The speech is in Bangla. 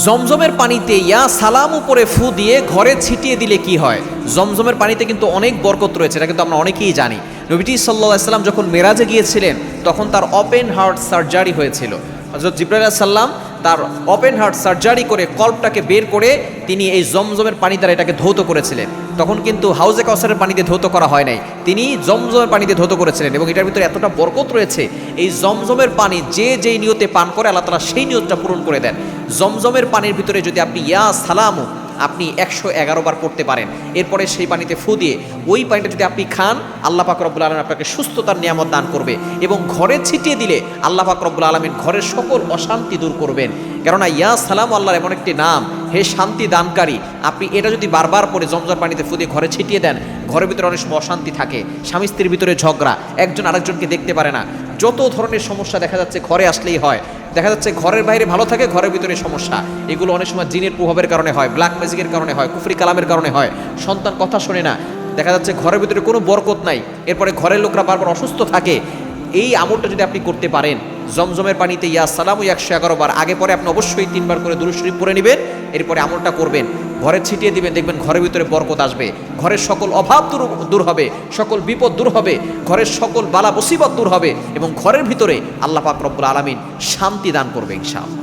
জমজমের পানিতে ইয়া সালাম উপরে ফু দিয়ে ঘরে ছিটিয়ে দিলে কি হয়? জমজমের পানিতে কিন্তু অনেক বরকত রয়েছে, এটা কিন্তু আমরা অনেকেই জানি। নবীজি সাল্লাল্লাহু আলাইহি সাল্লাম যখন মেরাজে গিয়েছিলেন তখন তার ওপেন হার্ট সার্জারি হয়েছিল। হযরত জিবরাইল আলাইহিস সালাম তার ওপেন হার্ট সার্জারি করে কল্পটাকে বের করে তিনি এই জমজমের পানি দ্বারা এটাকে ধৌত করেছিলেন। তখন কিন্তু হাউজে কাউসারের পানিতে ধৌত করা হয় নাই, তিনি জমজমের পানিতে ধৌত করেছিলেন। এবং এটার ভিতরে এতটা বরকত রয়েছে, এই জমজমের পানি যে যেই নিয়তে পান করে আল্লাহ তাআলা সেই নিয়তটা পূরণ করে দেন। জমজমের পানির ভিতরে যদি আপনি ইয়া সালামু আপনি 111 বার পড়তে পারেন, এরপরে সেই পানিতে ফু দিয়ে ওই পানিটা যদি আপনি খান, আল্লাহ পাক রব্বুল আলামিন আপনাকে সুস্থতার নিয়ামত দান করবে। এবং ঘরে ছিটিয়ে দিলে আল্লাহ পাক রব্বুল আলামিন ঘরের সকল অশান্তি দূর করবেন। কেননা ইয়া সালাম আল্লাহর এমন একটি নাম, হে শান্তি দানকারী। আপনি এটা যদি বারবার পরে জমজম পানিতে ফু দিয়ে ঘরে ছিটিয়ে দেন, ঘরের ভিতরে অনেক সময় অশান্তি থাকে, স্বামী স্ত্রীর ভিতরে ঝগড়া, একজন আরেকজনকে দেখতে পারে না, যত ধরনের সমস্যা দেখা যাচ্ছে ঘরে আসলেই হয়। দেখা যাচ্ছে ঘরের বাইরে ভালো থাকে, ঘরের ভিতরে সমস্যা। এগুলো অনেক সময় জিনের প্রভাবের কারণে হয়, ব্ল্যাক ম্যাজিকের কারণে হয়, কুফরি কালামের কারণে হয়, সন্তান কথা শোনে না, দেখা যাচ্ছে ঘরের ভিতরে কোনো বরকত নাই, এরপরে ঘরের লোকরা বারবার অসুস্থ থাকে। এই আমলটা যদি আপনি করতে পারেন, জমজমের পানিতে ইয়া সালামু 111 বার, আগে পরে আপনি অবশ্যই 3 বার করে দুরূদ শরীফ পড়ে নেবেন, এরপরে আমলটা করবেন, ঘরে ছিটিয়ে দিবেন, দেখবেন ঘরের ভিতরে বরকত আসবে, ঘরের সকল অভাব দূর হবে, সকল বিপদ দূর হবে, ঘরের সকল বালা মুসিবত দূর হবে এবং ঘরের ভিতরে আল্লাহ পাক রব্বুল আলামিন শান্তি দান করবে ইনশাআল্লাহ।